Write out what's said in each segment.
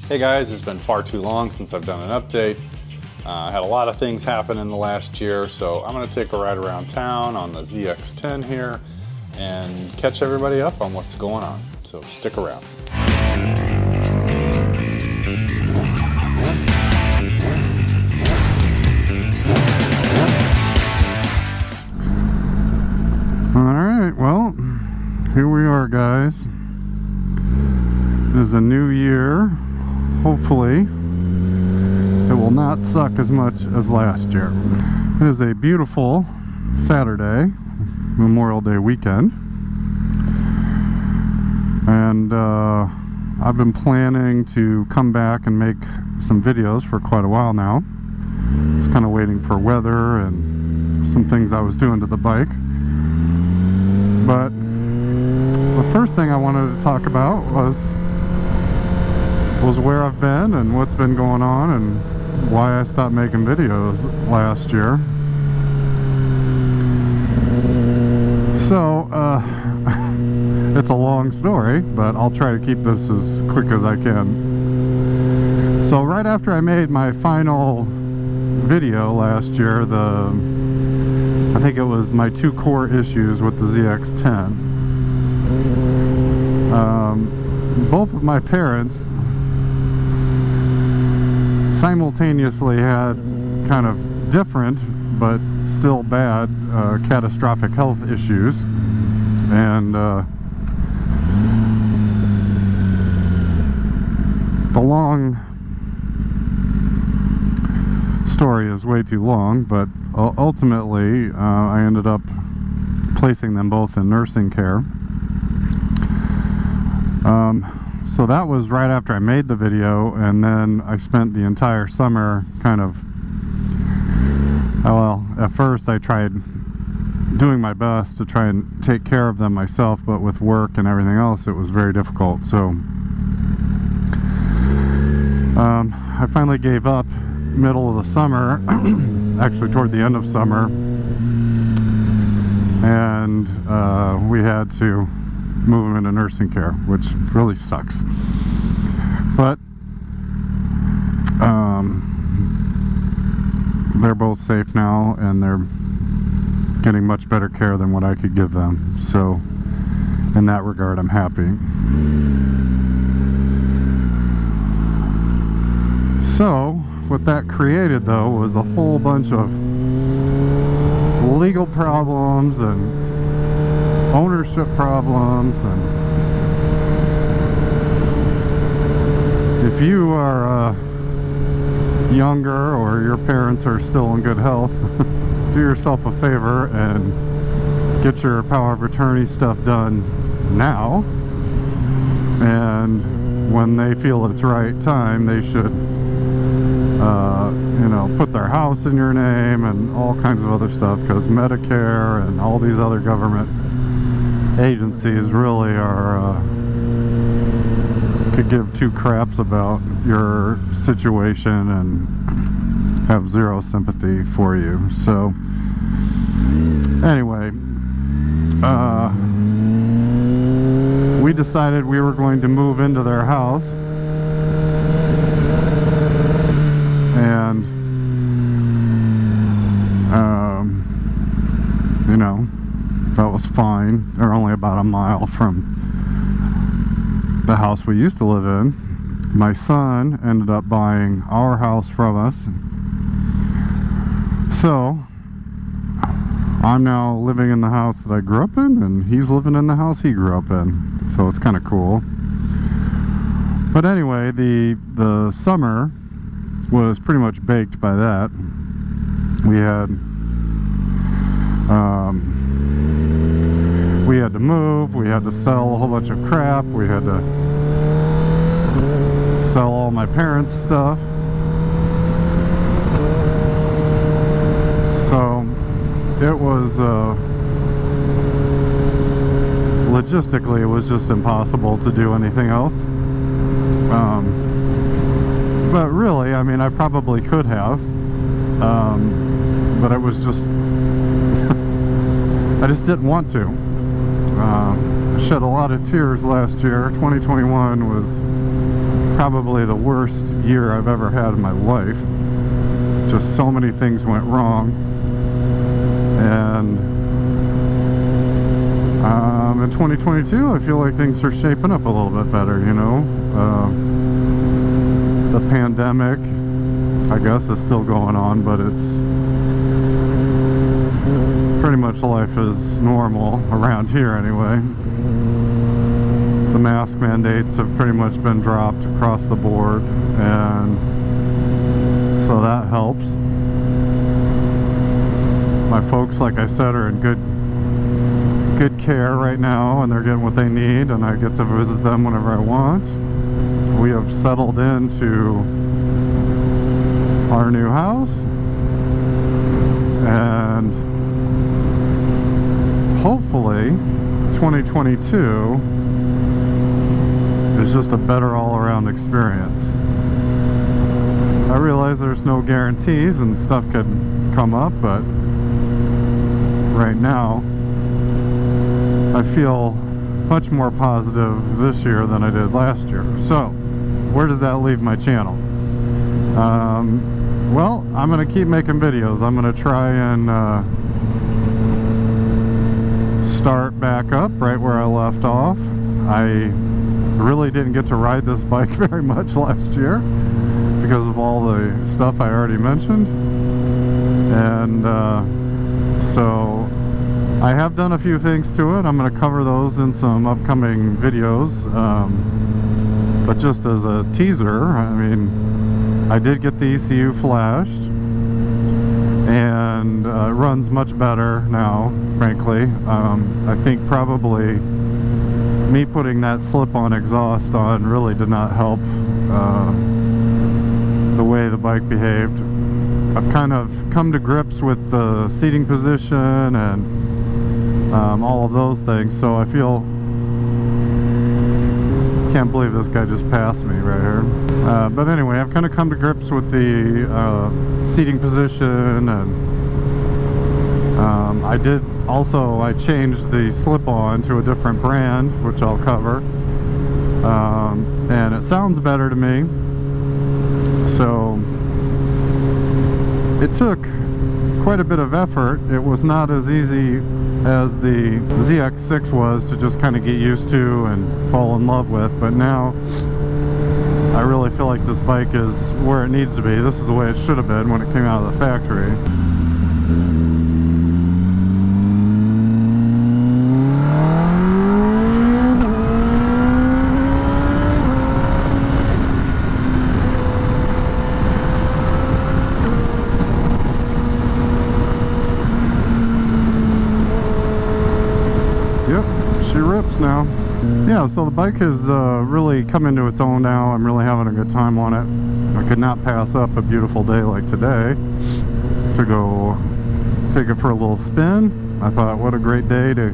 Hey guys, it's been far too long since I've done an update. I had a lot of things happen in the last year, so I'm going to take a ride around town on the ZX-10 here and catch everybody up on what's going on. So stick around. Alright, well, here we are, guys. It is a new year. Hopefully, it will not suck as much as last year. It is a beautiful Saturday, Memorial Day weekend. And I've been planning to come back and make some videos for quite a while now. Just kind of waiting for weather and some things I was doing to the bike. But the first thing I wanted to talk about was where I've been and what's been going on and why I stopped making videos last year. So, it's a long story, but I'll try to keep this as quick as I can. So right after I made my final video last year, I think it was my 2 core issues with the ZX-10. Both of my parents simultaneously had kind of different but still bad catastrophic health issues, and the long story is way too long, but ultimately I ended up placing them both in nursing care. So that was right after I made the video, and then I spent the entire summer kind of, well, at first I tried doing my best to try and take care of them myself, but with work and everything else it was very difficult. So I finally gave up middle of the summer, actually toward the end of summer, and we had to move them into nursing care, which really sucks. But they're both safe now, and they're getting much better care than what I could give them. So in that regard, I'm happy. So what that created, though, was a whole bunch of legal problems and ownership problems. And if you are younger or your parents are still in good health, do yourself a favor and get your power of attorney stuff done now. And when they feel it's right time, they should you know, put their house in your name and all kinds of other stuff, because Medicare and all these other government agencies really are could give 2 craps about your situation and have zero sympathy for you. So anyway, we decided we were going to move into their house, and you know, that was fine. They're only about a mile from the house we used to live in. My son ended up buying our house from us, so I'm now living in the house that I grew up in, and he's living in the house he grew up in. So it's kind of cool. But anyway, the summer was pretty much baked by that. We had to move, we had to sell a whole bunch of crap, we had to sell all my parents' stuff. So it was logistically, it was just impossible to do anything else. But really, I mean, I probably could have, but it was just I just didn't want to. I shed a lot of tears last year. 2021 was probably the worst year I've ever had in my life. Just so many things went wrong. And in 2022, I feel like things are shaping up a little bit better, you know. The pandemic, I guess, is still going on, but it's pretty much life is normal around here anyway. The mask mandates have pretty much been dropped across the board, and so that helps. My folks, like I said, are in good care right now, and they're getting what they need, and I get to visit them whenever I want. We have settled into our new house, and hopefully 2022 is just a better all-around experience. I realize there's no guarantees and stuff could come up, but right now I feel much more positive this year than I did last year. So where does that leave my channel? Well, I'm gonna keep making videos. I'm gonna try and start back up right where I left off. I really didn't get to ride this bike very much last year because of all the stuff I already mentioned, and so I have done a few things to it. I'm going to cover those in some upcoming videos, but just as a teaser, I mean, I did get the ECU flashed, and it runs much better now, frankly. I think probably me putting that slip-on exhaust on really did not help the way the bike behaved. I've kind of come to grips with the seating position and all of those things, so I feel... Can't believe this guy just passed me right here. But anyway, I've kind of come to grips with the seating position, and I changed the slip-on to a different brand, which I'll cover, and it sounds better to me. So it took quite a bit of effort. It was not as easy as the ZX-6 was to just kind of get used to and fall in love with, but now I really feel like this bike is where it needs to be. This is the way it should have been when it came out of the factory. She rips now. Yeah, so the bike has really come into its own now. I'm really having a good time on it. I could not pass up a beautiful day like today to go take it for a little spin. I thought, what a great day to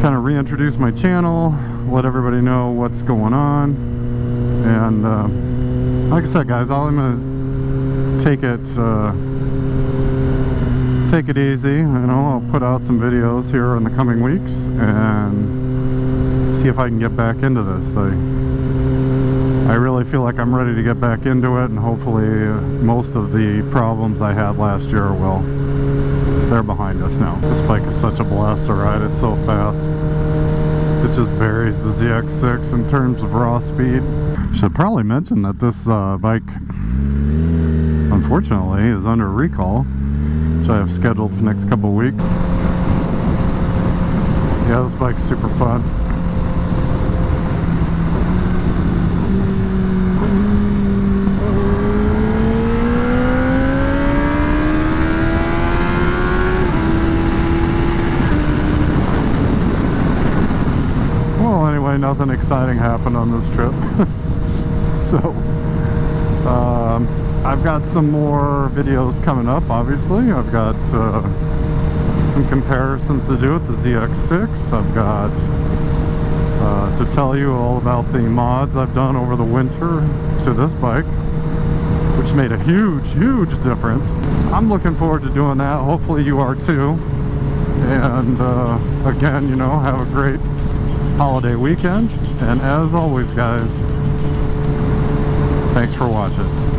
kind of reintroduce my channel, let everybody know what's going on. And like I said, guys, I'm gonna take it easy. You know, I'll put out some videos here in the coming weeks and see if I can get back into this. I really feel like I'm ready to get back into it, and hopefully most of the problems I had last year, well, they're behind us now. This bike is such a blast to ride. It's so fast. It just buries the ZX-6 in terms of raw speed. Should probably mention that this bike, unfortunately, is under recall, which I have scheduled for the next couple of weeks. Yeah, this bike's super fun. Well, anyway, nothing exciting happened on this trip. So, I've got some more videos coming up, obviously. I've got some comparisons to do with the ZX-6. I've got to tell you all about the mods I've done over the winter to this bike, which made a huge, huge difference. I'm looking forward to doing that. Hopefully you are too. And again, you know, have a great holiday weekend. And as always, guys, Thanks for watching.